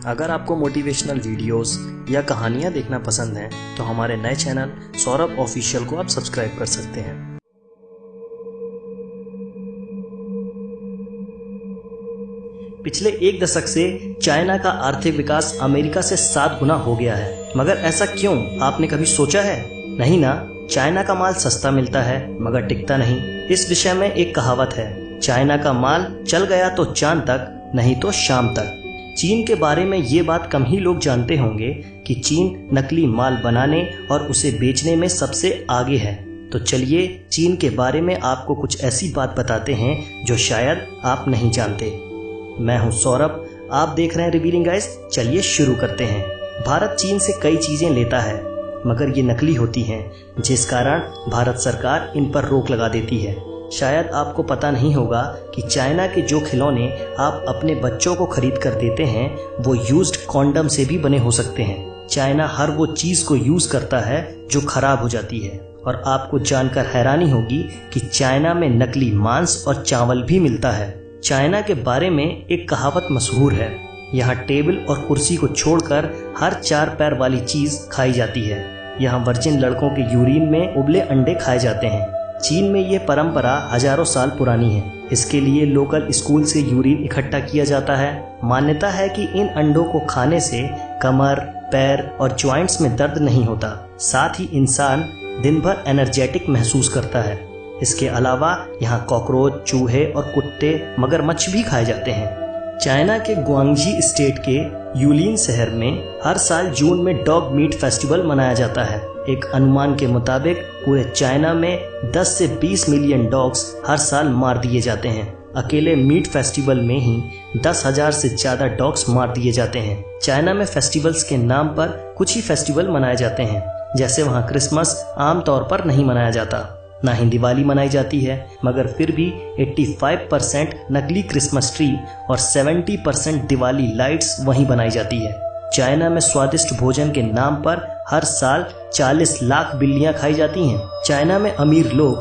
अगर आपको motivational videos या कहानियाँ देखना पसंद हैं तो हमारे नए चैनल सौरभ ऑफिशियल को आप सब्सक्राइब कर सकते हैं। पिछले एक दशक से चाइना का आर्थिक विकास अमेरिका से 7 गुना हो गया है। मगर ऐसा क्यों, आपने कभी सोचा है? नहीं ना। चाइना का माल सस्ता मिलता है मगर टिकता नहीं। इस विषय में एक कहावत है, चाइना का माल चल गया तो चांद तक, नहीं तो शाम तक। चीन के बारे में ये बात कम ही लोग जानते होंगे कि चीन नकली माल बनाने और उसे बेचने में सबसे आगे है। तो चलिए चीन के बारे में आपको कुछ ऐसी बात बताते हैं जो शायद आप नहीं जानते। मैं हूं सौरभ, आप देख रहे हैं रिवीलिंग गाइस। चलिए शुरू करते हैं। भारत चीन से कई चीजें लेता है मगर ये नकली होती हैं, जिस कारण भारत सरकार इन पर रोक लगा देती है। शायद आपको पता नहीं होगा कि चाइना के जो खिलौने आप अपने बच्चों को खरीद कर देते हैं वो यूज्ड कॉन्डम से भी बने हो सकते हैं। चाइना हर वो चीज को यूज करता है जो खराब हो जाती है। और आपको जानकर हैरानी होगी कि चाइना में नकली मांस और चावल भी मिलता है। चाइना के बारे में एक कहावत मशहूर है, यहाँ टेबल और कुर्सी को छोड़कर हर 4 पैर वाली चीज खाई जाती है। यहाँ वर्जिन लड़कों के यूरिन में उबले अंडे खाए जाते हैं। चीन में ये परंपरा हजारों साल पुरानी है। इसके लिए लोकल स्कूल से यूरिन इकट्ठा किया जाता है। मान्यता है कि इन अंडों को खाने से कमर, पैर और जॉइंट्स में दर्द नहीं होता। साथ ही इंसान दिन भर एनर्जेटिक महसूस करता है। इसके अलावा यहाँ कॉकरोच, चूहे और कुत्ते, मगरमच्छ भी खाए जाते हैं। चाइना के ग्वांगजी स्टेट के यूलिन शहर में हर साल जून में डॉग मीट फेस्टिवल मनाया जाता है। एक अनुमान के मुताबिक पूरे चाइना में 10 से 20 मिलियन डॉग्स हर साल मार दिए जाते हैं। अकेले मीट फेस्टिवल में ही 10,000 से ज्यादा डॉग्स मार दिए जाते हैं। चाइना में फेस्टिवल्स के नाम पर कुछ ही फेस्टिवल मनाए जाते हैं। जैसे वहाँ क्रिसमस आमतौर पर नहीं मनाया जाता, ना ही दिवाली मनाई जाती है, मगर फिर भी 85% नकली क्रिसमस ट्री और 70% दिवाली लाइट्स वहीं बनाई जाती है। चाइना में स्वादिष्ट भोजन के नाम पर हर साल 40 लाख बिल्लियां खाई जाती हैं। चाइना में अमीर लोग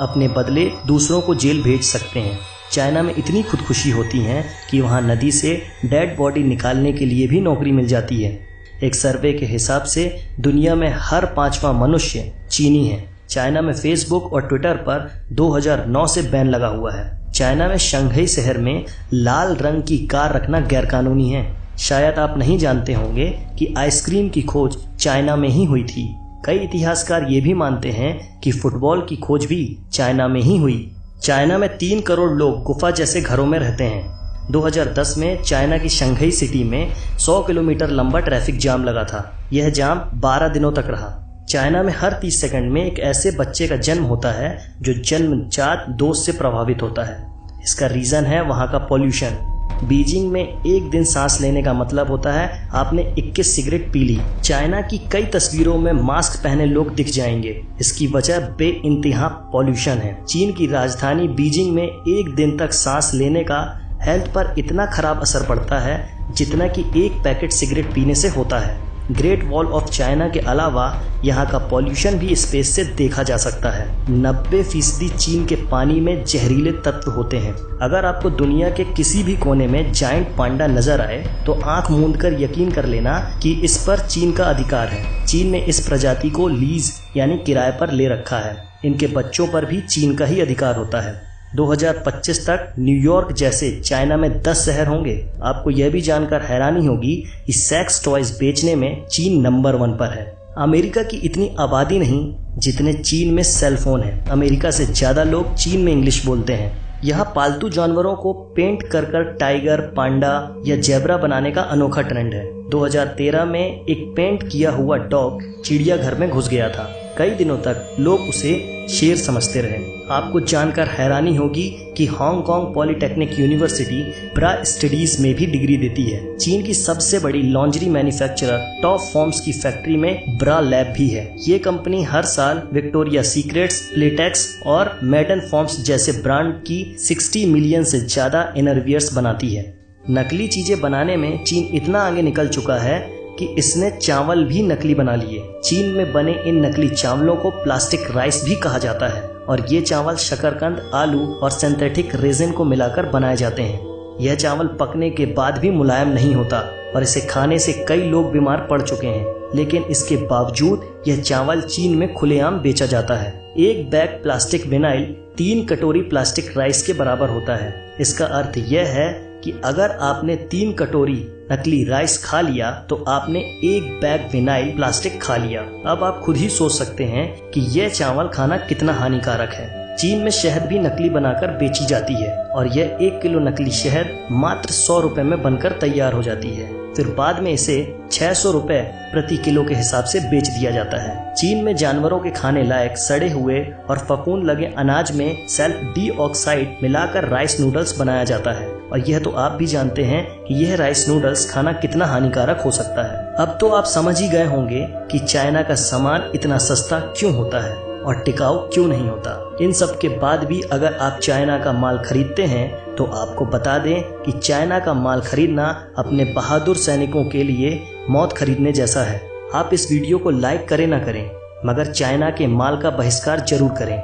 अपने बदले दूसरों को जेल भेज सकते हैं। चाइना में इतनी खुदकुशी होती हैं कि वहां नदी से डेड बॉडी निकालने के लिए भी नौकरी मिल जाती है। एक सर्वे के हिसाब से दुनिया में हर 5वां मनुष्य चीनी है। चाइना में फेसबुक और ट्विटर पर 2009 से बैन लगा हुआ है। चाइना में शंघाई शहर में लाल रंग की कार रखना गैरकानूनी है। शायद आप नहीं जानते होंगे कि आइसक्रीम की खोज चाइना में ही हुई थी। कई इतिहासकार ये भी मानते हैं कि फुटबॉल की खोज भी चाइना में ही हुई। चाइना में 3 करोड़ लोग गुफा जैसे घरों में रहते हैं। 2010 में चाइना की शंघाई सिटी में 100 किलोमीटर लंबा ट्रैफिक जाम लगा था। यह जाम 12 दिनों तक रहा। चाइना में हर 30 सेकंड में एक ऐसे बच्चे का जन्म होता है जो जन्मजात दोष से प्रभावित होता है। इसका रीजन है वहाँ का पॉल्यूशन। बीजिंग में एक दिन सांस लेने का मतलब होता है आपने 21 सिगरेट पी ली। चाइना की कई तस्वीरों में मास्क पहने लोग दिख जाएंगे। इसकी वजह बेइंतहा पॉल्यूशन है। चीन की राजधानी बीजिंग में एक दिन तक सांस लेने का हेल्थ पर इतना खराब असर पड़ता है जितना कि एक पैकेट सिगरेट पीने से होता है। ग्रेट वॉल ऑफ चाइना के अलावा यहाँ का पॉल्यूशन भी स्पेस से देखा जा सकता है। 90% चीन के पानी में जहरीले तत्व होते हैं। अगर आपको दुनिया के किसी भी कोने में जायंट पांडा नजर आए तो आंख मूंदकर यकीन कर लेना कि इस पर चीन का अधिकार है। चीन ने इस प्रजाति को लीज यानी किराए पर ले रखा है। इनके बच्चों पर भी चीन का ही अधिकार होता है। 2025 तक न्यूयॉर्क जैसे चाइना में 10 शहर होंगे। आपको यह भी जानकर हैरानी होगी कि सेक्स टॉयज बेचने में चीन नंबर 1 पर है। अमेरिका की इतनी आबादी नहीं जितने चीन में सेल फोन है। अमेरिका से ज्यादा लोग चीन में इंग्लिश बोलते हैं। यहाँ पालतू जानवरों को पेंट कर टाइगर, पांडा या जेब्रा बनाने का अनोखा ट्रेंड है। 2013 में एक पेंट किया हुआ डॉग चिड़ियाघर में घुस गया था। कई दिनों तक लोग उसे शेर समझते रहे। आपको जानकर हैरानी होगी कि हांगकांग पॉलिटेक्निक यूनिवर्सिटी ब्रा स्टडीज में भी डिग्री देती है। चीन की सबसे बड़ी लॉन्ड्री मैन्युफैक्चरर टॉप फॉर्म्स की फैक्ट्री में ब्रा लैब भी है। ये कंपनी हर साल विक्टोरिया सीक्रेट्स, प्लेटेक्स और मेडन फॉर्म्स जैसे ब्रांड की 60 मिलियन से ज्यादा इनरवियर्स बनाती है। नकली चीजें बनाने में चीन इतना आगे निकल चुका है कि इसने चावल भी नकली बना लिए। चीन में बने इन नकली चावलों को प्लास्टिक राइस भी कहा जाता है और ये चावल शकरकंद, आलू और सिंथेटिक रेजिन को मिलाकर बनाए जाते हैं। यह चावल पकने के बाद भी मुलायम नहीं होता और इसे खाने से कई लोग बीमार पड़ चुके हैं। लेकिन इसके बावजूद यह चावल चीन में खुलेआम बेचा जाता है। एक बैग प्लास्टिक विनाइल 3 कटोरी प्लास्टिक राइस के बराबर होता है। इसका अर्थ यह है कि अगर आपने 3 कटोरी नकली राइस खा लिया तो आपने एक बैग विनाइल प्लास्टिक खा लिया। अब आप खुद ही सोच सकते हैं कि यह चावल खाना कितना हानिकारक है। चीन में शहद भी नकली बनाकर बेची जाती है और यह 1 किलो नकली शहद मात्र 100 रुपए में बनकर तैयार हो जाती है। फिर बाद में इसे 600 रुपए प्रति किलो के हिसाब से बेच दिया जाता है। चीन में जानवरों के खाने लायक सड़े हुए और फफूंद लगे अनाज में सल्फर डाइऑक्साइड मिलाकर राइस नूडल्स बनाया जाता है और यह तो आप भी जानते हैं कि यह राइस नूडल्स खाना कितना हानिकारक हो सकता है। अब तो आप समझ ही गए होंगे कि चाइना का सामान इतना सस्ता क्यों होता है और टिकाऊ क्यों नहीं होता। इन सब के बाद भी अगर आप चाइना का माल खरीदते हैं तो आपको बता दें कि चाइना का माल खरीदना अपने बहादुर सैनिकों के लिए मौत खरीदने जैसा है। आप इस वीडियो को लाइक करें ना करें मगर चाइना के माल का बहिष्कार जरूर करें।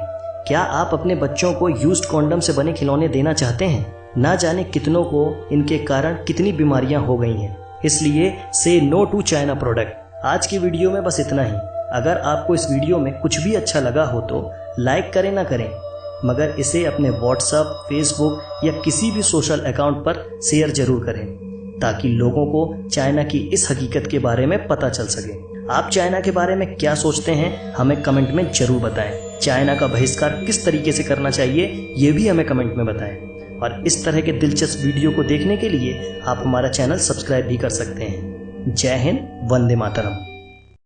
क्या आप अपने बच्चों को यूज्ड कॉन्डम से बने खिलौने देना चाहते हैं? ना जाने कितनों को इनके कारण कितनी बीमारियां हो गई हैं। इसलिए से नो टू चाइना प्रोडक्ट। आज की वीडियो में बस इतना ही। अगर आपको इस वीडियो में कुछ भी अच्छा लगा हो तो लाइक करें ना करें मगर इसे अपने व्हाट्सएप, फेसबुक या किसी भी सोशल अकाउंट पर शेयर जरूर करें ताकि लोगों को चाइना की इस हकीकत के बारे में पता चल सके। आप चाइना के बारे में क्या सोचते हैं हमें कमेंट में जरूर बताएं। चाइना का बहिष्कार किस तरीके से करना चाहिए ये भी हमें कमेंट में बताएं और इस तरह के दिलचस्प वीडियो को देखने के लिए आप हमारा चैनल सब्सक्राइब भी कर सकते हैं। जय हिंद, वंदे मातरम।